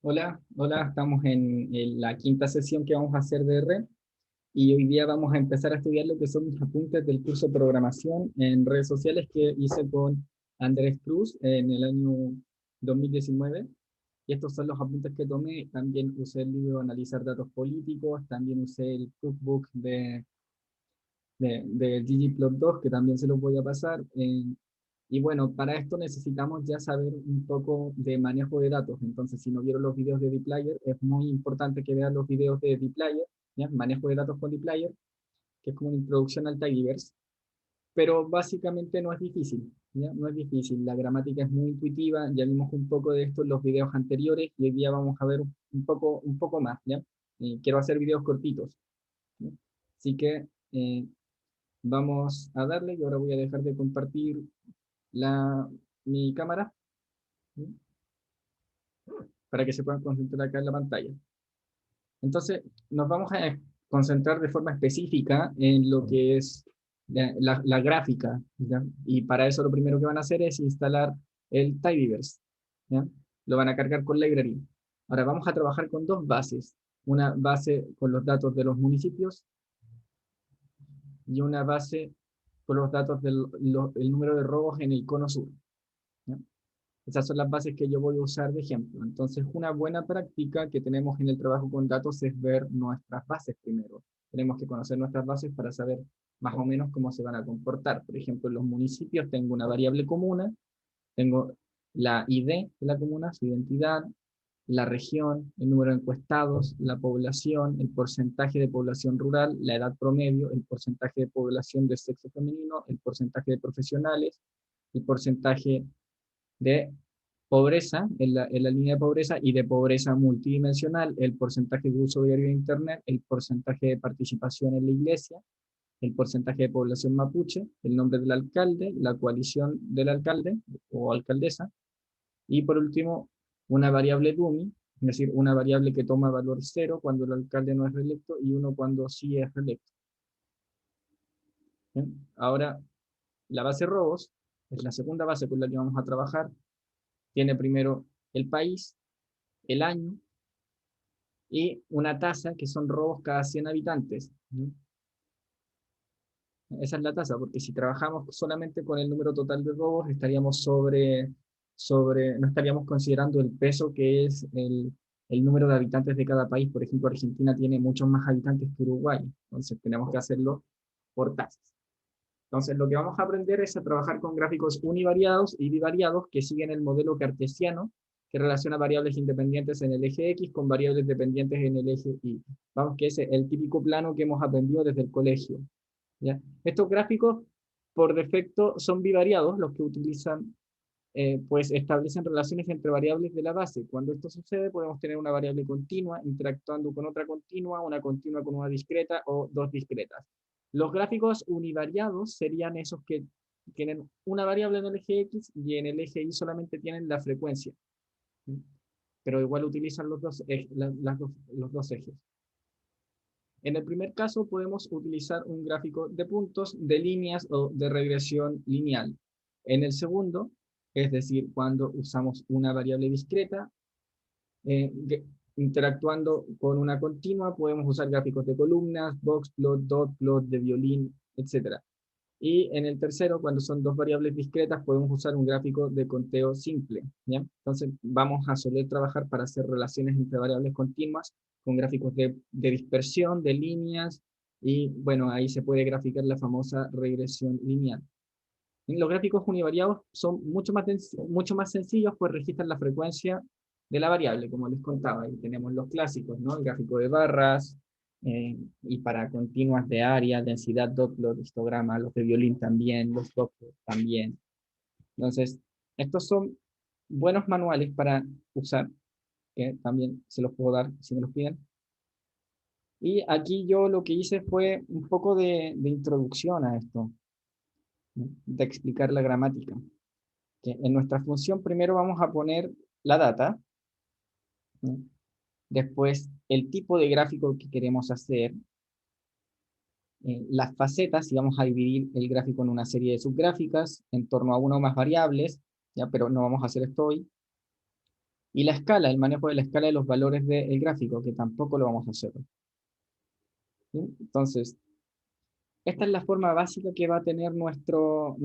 Hola, hola, estamos en la quinta sesión que vamos a hacer de red y hoy día vamos a empezar a estudiar lo que son mis apuntes del curso de programación en redes sociales que hice con Andrés Cruz en el año 2019. Y estos son los apuntes que tomé. También usé el libro Analizar Datos Políticos, también usé el cookbook de ggplot2 que también se los voy a pasar. Y bueno, para esto necesitamos ya saber un poco de manejo de datos. Entonces, si no vieron los videos de dplyr, es muy importante que vean los videos de dplyr, ¿ya? Manejo de datos con dplyr, que es como una introducción al tidyverse. Pero básicamente no es difícil, ¿ya? No es difícil. La gramática es muy intuitiva. Ya vimos un poco de esto en los videos anteriores y hoy día vamos a ver un poco más, ¿ya? Quiero hacer videos cortitos, ¿ya? Así que vamos a darle. Y ahora voy a dejar de compartir la, mi cámara, ¿sí? Para que se puedan concentrar acá en la pantalla. Entonces, nos vamos a concentrar de forma específica en lo que es la gráfica, ¿ya? Y para eso lo primero que van a hacer es instalar el tidyverse, ¿ya? Lo van a cargar con library. Ahora vamos a trabajar con dos bases, una base con los datos de los municipios y una base con los datos del número de robos en el cono sur, ¿ya? Esas son las bases que yo voy a usar de ejemplo. Entonces, una buena práctica que tenemos en el trabajo con datos es ver nuestras bases primero. Tenemos que conocer nuestras bases para saber más o menos cómo se van a comportar. Por ejemplo, en los municipios tengo una variable comuna, tengo la ID de la comuna, su identidad, la región, el número de encuestados, la población, el porcentaje de población rural, la edad promedio, el porcentaje de población de sexo femenino, el porcentaje de profesionales, el porcentaje de pobreza, en la línea de pobreza y de pobreza multidimensional, el porcentaje de uso diario de Internet, el porcentaje de participación en la iglesia, el porcentaje de población mapuche, el nombre del alcalde, la coalición del alcalde o alcaldesa, y por último, una variable dummy, es decir, una variable que toma valor cero cuando el alcalde no es reelecto y uno cuando sí es reelecto. ¿Bien? Ahora, la base robos es la segunda base con la que vamos a trabajar. Tiene primero el país, el año, y una tasa que son robos cada 100 habitantes. Esa es la tasa, porque si trabajamos solamente con el número total de robos, estaríamos no estaríamos considerando el peso que es el número de habitantes de cada país. Por ejemplo, Argentina tiene muchos más habitantes que Uruguay, entonces tenemos que hacerlo por tasas. Entonces, lo que vamos a aprender es a trabajar con gráficos univariados y bivariados que siguen el modelo cartesiano, que relaciona variables independientes en el eje X con variables dependientes en el eje Y. Vamos, que ese es el típico plano que hemos aprendido desde el colegio, ¿ya? Estos gráficos, por defecto, son bivariados, los que utilizan, pues establecen relaciones entre variables de la base. Cuando esto sucede, podemos tener una variable continua interactuando con otra continua, una continua con una discreta o dos discretas. Los gráficos univariados serían esos que tienen una variable en el eje X y en el eje Y solamente tienen la frecuencia, pero igual utilizan los dos ejes. En el primer caso podemos utilizar un gráfico de puntos, de líneas o de regresión lineal. En el segundo, es decir, cuando usamos una variable discreta, eh, interactuando con una continua, podemos usar gráficos de columnas, boxplot, dotplot, de violín, etc. Y en el tercero, cuando son dos variables discretas, podemos usar un gráfico de conteo simple, ¿ya? Entonces, vamos a soler trabajar para hacer relaciones entre variables continuas con gráficos de dispersión, de líneas, y bueno, ahí se puede graficar la famosa regresión lineal. Los gráficos univariados son mucho más sencillos, pues registran la frecuencia de la variable, como les contaba. Ahí tenemos los clásicos, ¿no? El gráfico de barras, y para continuas de área, densidad, dotplot, histograma, los de violín también, los dotplot también. Entonces, estos son buenos manuales para usar, que también se los puedo dar si me los piden. Y aquí yo lo que hice fue un poco de introducción a esto, ¿no? De explicar la gramática. Que en nuestra función primero vamos a poner la data, ¿no? Después el tipo de gráfico que queremos hacer, las facetas, y vamos a dividir el gráfico en una serie de subgráficas en torno a una o más variables, ¿ya? Pero no vamos a hacer esto hoy. Y la escala, el manejo de la escala de los valores del gráfico, que tampoco lo vamos a hacer. ¿Sí? Entonces, esta es la forma básica que va a tener nuestros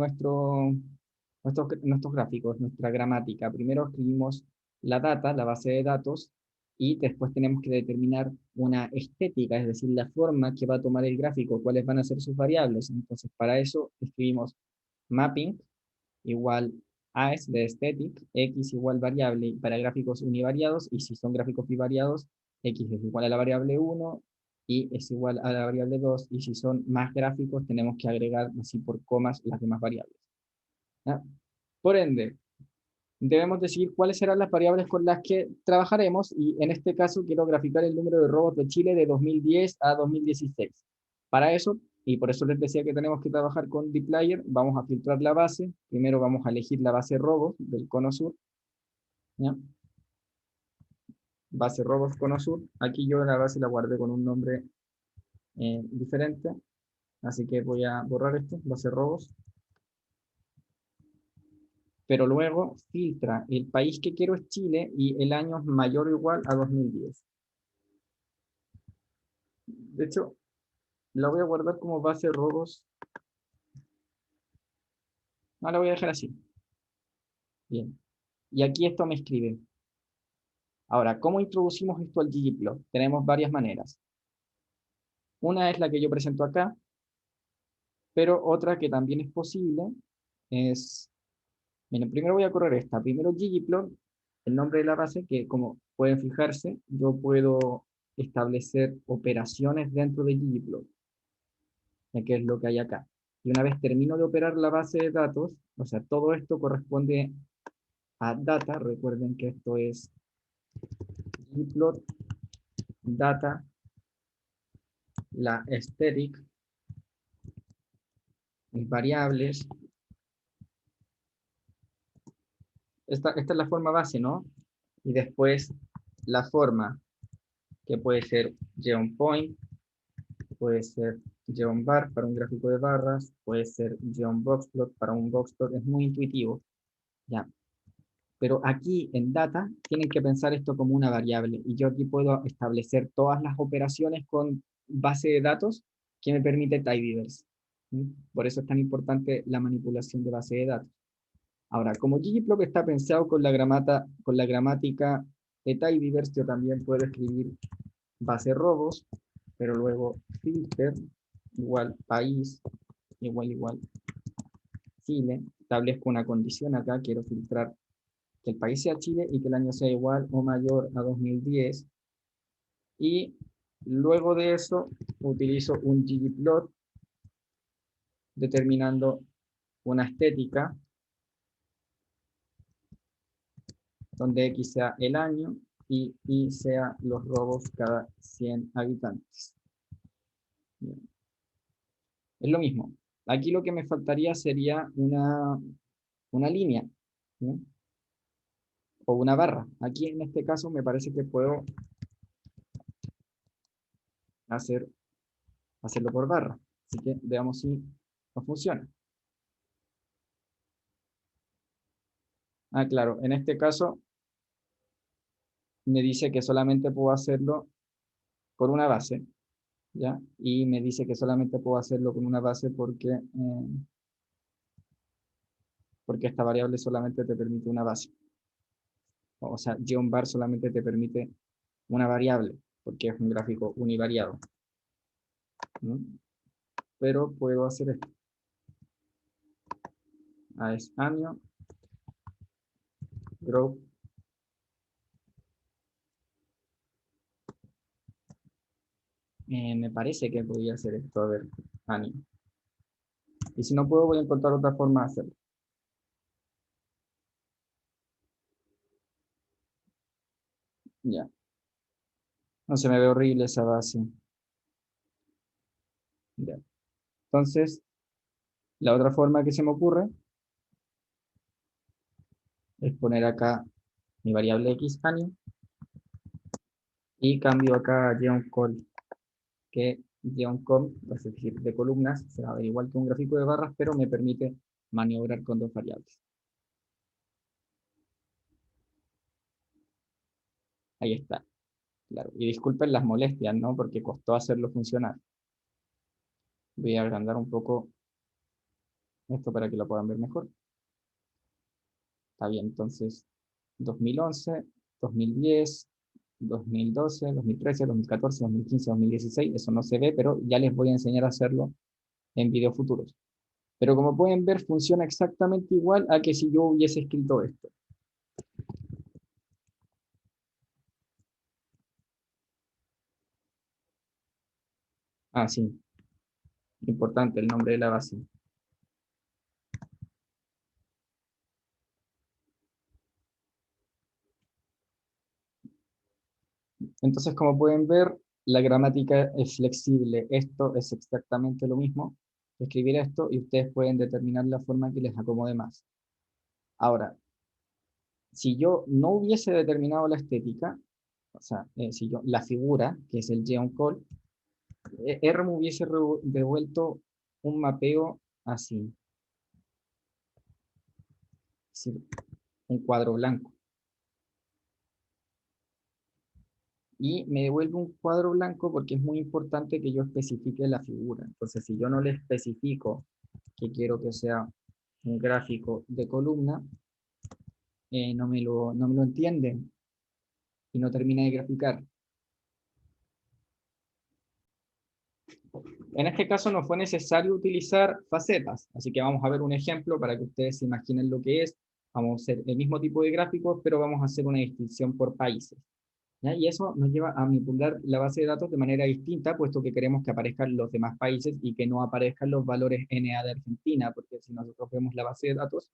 gráficos, nuestra gramática. Primero escribimos la data, la base de datos, y después tenemos que determinar una estética, es decir, la forma que va a tomar el gráfico, cuáles van a ser sus variables. Entonces, para eso escribimos mapping igual as de aesthetic, x igual variable para gráficos univariados, y si son gráficos bivariados, x es igual a la variable 1 y es igual a la variable 2, y si son más gráficos tenemos que agregar así por comas las demás variables. ¿Ya? Por ende, debemos decidir cuáles serán las variables con las que trabajaremos, y en este caso quiero graficar el número de robos de Chile de 2010 a 2016. Para eso, y por eso les decía que tenemos que trabajar con dplyr, vamos a filtrar la base. Primero vamos a elegir la base robos del cono sur. ¿Ya? Base robos cono sur. Aquí yo la base la guardé con un nombre diferente, así que voy a borrar esto, base robos. Pero luego filtra, el país que quiero es Chile y el año es mayor o igual a 2010. De hecho, la voy a guardar como base robos. No, la voy a dejar así. Bien. Y aquí esto me escribe. Ahora, ¿cómo introducimos esto al ggplot? Tenemos varias maneras. Una es la que yo presento acá, pero otra que también es posible es... Miren, primero voy a correr esta. Primero ggplot, el nombre de la base, que como pueden fijarse, yo puedo establecer operaciones dentro de ggplot, que es lo que hay acá. Y una vez termino de operar la base de datos, o sea, todo esto corresponde a data. Recuerden que esto es ggplot data, la aesthetic, mis variables. Esta es la forma base, ¿no? Y después la forma, que puede ser geonPoint, puede ser geonBar para un gráfico de barras, puede ser geonBoxplot para un boxplot. Es muy intuitivo, ¿ya? Pero aquí en data tienen que pensar esto como una variable, y yo aquí puedo establecer todas las operaciones con base de datos que me permite tidyverse. Por eso es tan importante la manipulación de base de datos. Ahora, como ggplot está pensado con la gramática de tidyverse, yo también puedo escribir base robos, pero luego filter igual país igual Chile. Establezco una condición acá, quiero filtrar que el país sea Chile y que el año sea igual o mayor a 2010. Y luego de eso utilizo un ggplot determinando una estética donde X sea el año y Y sea los robos cada 100 habitantes. Bien. Es lo mismo. Aquí lo que me faltaría sería una línea, ¿no? O una barra. Aquí en este caso me parece que puedo hacerlo por barra. Así que veamos si no funciona. Ah, claro, en este caso me dice que solamente puedo hacerlo con una base, ¿ya? Y me dice que solamente puedo hacerlo con una base porque esta variable solamente te permite una base. O sea, geonVar solamente te permite una variable, porque es un gráfico univariado, ¿no? Pero puedo hacer esto. Es año, group, me parece que podría hacer esto, a ver, año. Y si no puedo, voy a encontrar otra forma de hacerlo. Ya, no se me ve horrible esa base. Ya. Entonces, la otra forma que se me ocurre es poner acá mi variable x año y cambio acá a geoncol, que geoncol, es decir, de columnas, se va a ver igual que un gráfico de barras, pero me permite maniobrar con dos variables. Ahí está, claro. Y disculpen las molestias, ¿no? Porque costó hacerlo funcionar. Voy a agrandar un poco esto para que lo puedan ver mejor. Está bien, entonces 2011, 2010, 2012, 2013, 2014, 2015, 2016, eso no se ve, pero ya les voy a enseñar a hacerlo en videos futuros. Pero como pueden ver, funciona exactamente igual a que si yo hubiese escrito esto. Ah, sí, importante el nombre de la base. Entonces, como pueden ver, la gramática es flexible. Esto es exactamente lo mismo. Escribir esto y ustedes pueden determinar la forma que les acomode más. Ahora, si yo no hubiese determinado la estética, o sea, si yo, la figura, que es el Geon Call, R me hubiese devuelto un mapeo así, es decir, un cuadro blanco. Y me devuelve un cuadro blanco porque es muy importante que yo especifique la figura. Entonces, si yo no le especifico que quiero que sea un gráfico de columna, no me lo entiende y no termina de graficar. En este caso no fue necesario utilizar facetas, así que vamos a ver un ejemplo para que ustedes se imaginen lo que es. Vamos a hacer el mismo tipo de gráficos, pero vamos a hacer una distinción por países. ¿Ya? Y eso nos lleva a manipular la base de datos de manera distinta, puesto que queremos que aparezcan los demás países y que no aparezcan los valores NA de Argentina, porque si nosotros vemos la base de datos,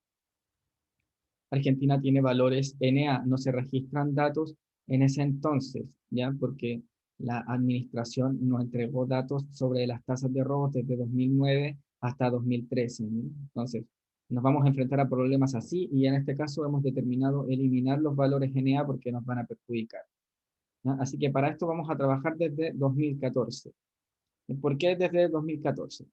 Argentina tiene valores NA, no se registran datos en ese entonces, ¿ya? Porque la administración no entregó datos sobre las tasas de robos desde 2009 hasta 2013, ¿no? Entonces, nos vamos a enfrentar a problemas así y en este caso hemos determinado eliminar los valores NA porque nos van a perjudicar, ¿no? Así que para esto vamos a trabajar desde 2014. ¿Por qué desde 2014?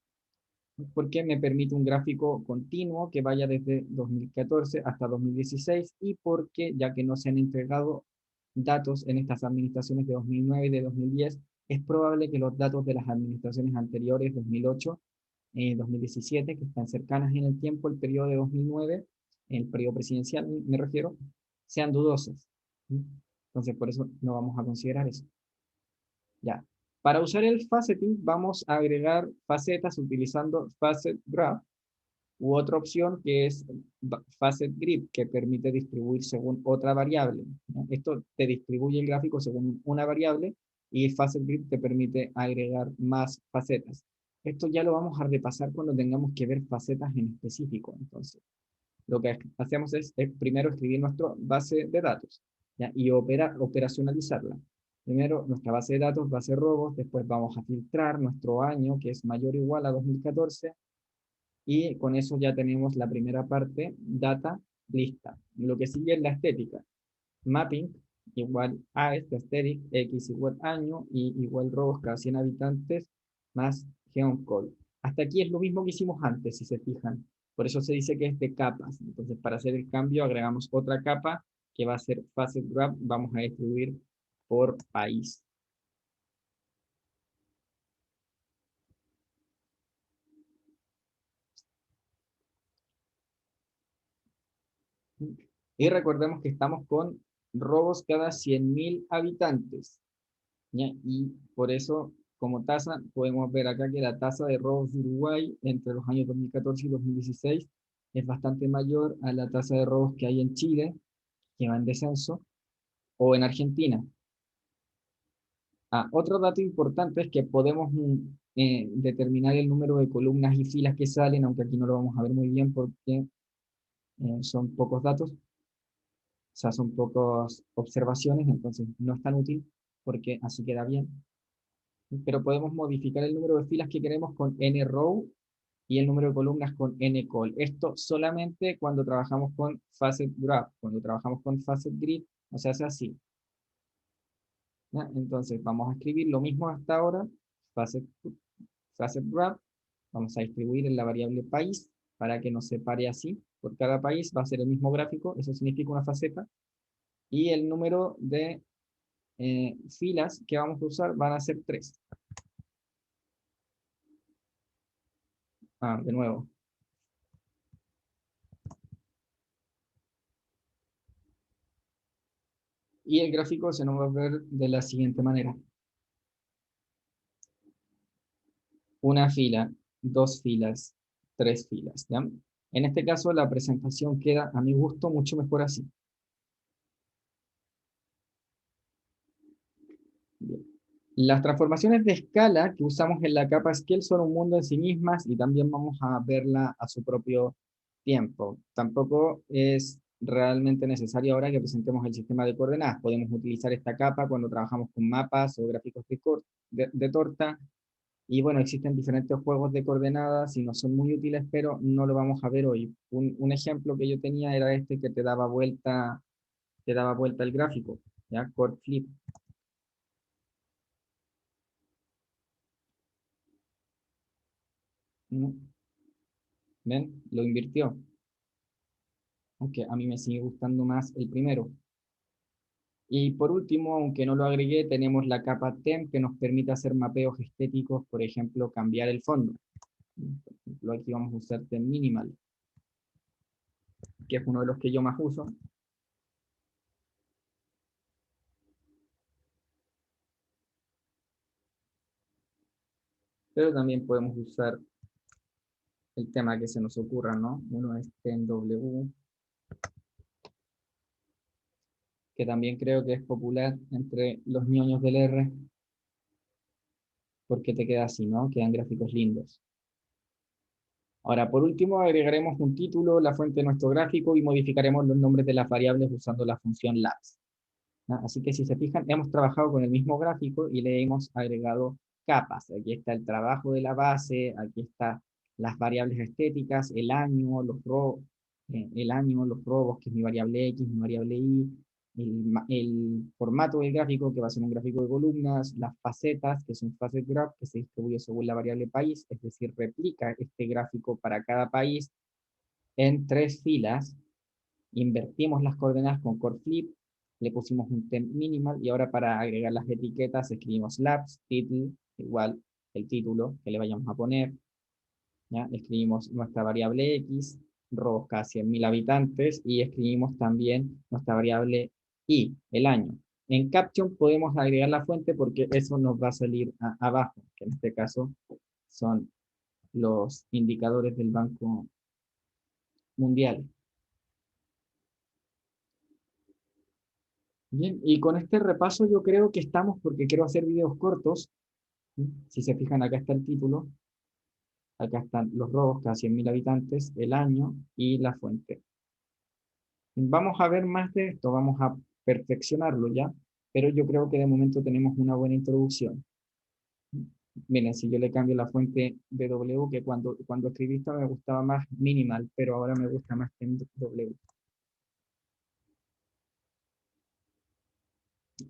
Porque me permite un gráfico continuo que vaya desde 2014 hasta 2016 y porque, ya que no se han entregado datos en estas administraciones de 2009 y de 2010, es probable que los datos de las administraciones anteriores, 2008, 2017, que están cercanas en el tiempo, el periodo de 2009, el periodo presidencial me refiero, sean dudosos. Entonces, por eso no vamos a considerar eso. Ya. Para usar el faceting vamos a agregar facetas utilizando facet graph u otra opción que es facet grid, que permite distribuir según otra variable, ¿no? Esto te distribuye el gráfico según una variable y facet grid te permite agregar más facetas. Esto ya lo vamos a repasar cuando tengamos que ver facetas en específico. Entonces, lo que hacemos es primero escribir nuestra base de datos, ¿ya? Y operacionalizarla. Primero, nuestra base de datos va a ser robos, después vamos a filtrar nuestro año, que es mayor o igual a 2014, y con eso ya tenemos la primera parte, data, lista. Lo que sigue es la estética. Mapping igual a este aesthetic, x igual año, y igual robos cada 100 habitantes, más geoncode. Hasta aquí es lo mismo que hicimos antes, si se fijan. Por eso se dice que es de capas. Entonces, para hacer el cambio, agregamos otra capa que va a ser facet graph. Vamos a distribuir por país. Y recordemos que estamos con robos cada 100.000 habitantes, ¿ya? Y por eso, como tasa, podemos ver acá que la tasa de robos de Uruguay entre los años 2014 y 2016 es bastante mayor a la tasa de robos que hay en Chile, que va en descenso, o en Argentina. Ah, otro dato importante es que podemos determinar el número de columnas y filas que salen, aunque aquí no lo vamos a ver muy bien porque son pocos datos, o sea, son pocas observaciones, entonces no es tan útil porque así queda bien. Pero podemos modificar el número de filas que queremos con nrow y el número de columnas con ncol. Esto solamente cuando trabajamos con facet graph. Cuando trabajamos con facet grid, o sea, hace así, ¿ya? Entonces vamos a escribir lo mismo hasta ahora, facet, facet graph. Vamos a distribuir en la variable país para que nos separe así. Por cada país va a ser el mismo gráfico, eso significa una faceta. Y el número de filas que vamos a usar van a ser 3. De nuevo. Y el gráfico se nos va a ver de la siguiente manera. Una fila, dos filas, tres filas, ¿ya? En este caso la presentación queda, a mi gusto, mucho mejor así. Bien. Las transformaciones de escala que usamos en la capa Scale son un mundo en sí mismas y también vamos a verla a su propio tiempo. Tampoco es realmente necesario ahora que presentemos el sistema de coordenadas. Podemos utilizar esta capa cuando trabajamos con mapas o gráficos de torta. Y bueno, existen diferentes juegos de coordenadas y no son muy útiles, pero no lo vamos a ver hoy. Un ejemplo que yo tenía era este que te daba vuelta el gráfico, ¿ya? Chord flip. ¿No? ¿Ven? Lo invirtió. Aunque a mí me sigue gustando más el primero. Y por último, aunque no lo agregué, tenemos la capa TEM que nos permite hacer mapeos estéticos, por ejemplo, cambiar el fondo. Por ejemplo, aquí vamos a usar TEM Minimal, que es uno de los que yo más uso. Pero también podemos usar el tema que se nos ocurra, ¿no? Uno es TEM W, que también creo que es popular entre los ñoños del R, porque te queda así, ¿no? Quedan gráficos lindos. Ahora, por último, agregaremos un título, la fuente de nuestro gráfico y modificaremos los nombres de las variables usando la función labs. ¿No? Así que si se fijan, hemos trabajado con el mismo gráfico y le hemos agregado capas. Aquí está el trabajo de la base, aquí están las variables estéticas, el año, los robos, que es mi variable X, mi variable Y, el formato del gráfico, que va a ser un gráfico de columnas, las facetas, que es un facet graph, que se distribuye según la variable país, es decir, replica este gráfico para cada país en 3 filas. Invertimos las coordenadas con core flip, le pusimos un temp minimal y ahora para agregar las etiquetas escribimos labs, title, igual el título que le vayamos a poner, ¿ya? Escribimos nuestra variable X, robos cada 100.000 habitantes y escribimos también nuestra variable Y, el año. En Caption podemos agregar la fuente porque eso nos va a salir abajo, que en este caso son los indicadores del Banco Mundial. Bien, y con este repaso yo creo que estamos porque quiero hacer videos cortos. Si se fijan, acá está el título, acá están los robos cada 100.000 habitantes, el año y la fuente. Vamos a ver más de esto, vamos a perfeccionarlo ya, pero yo creo que de momento tenemos una buena introducción. Miren, si yo le cambio la fuente BW, que cuando escribí esto me gustaba más minimal, pero ahora me gusta más W.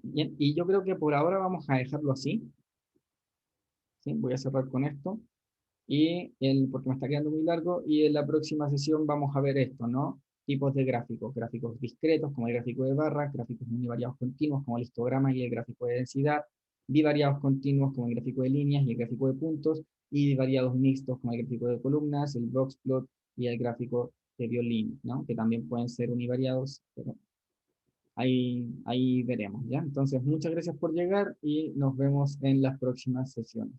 Bien, y yo creo que por ahora vamos a dejarlo así. ¿Sí? Voy a cerrar con esto. Porque me está quedando muy largo, y en la próxima sesión vamos a ver esto, ¿no? Tipos de gráficos, gráficos discretos como el gráfico de barras, gráficos univariados continuos como el histograma y el gráfico de densidad, bivariados continuos como el gráfico de líneas y el gráfico de puntos, y variados mixtos como el gráfico de columnas, el boxplot y el gráfico de violín, ¿no? Que también pueden ser univariados, pero ahí veremos, ¿ya? Entonces, muchas gracias por llegar y nos vemos en las próximas sesiones.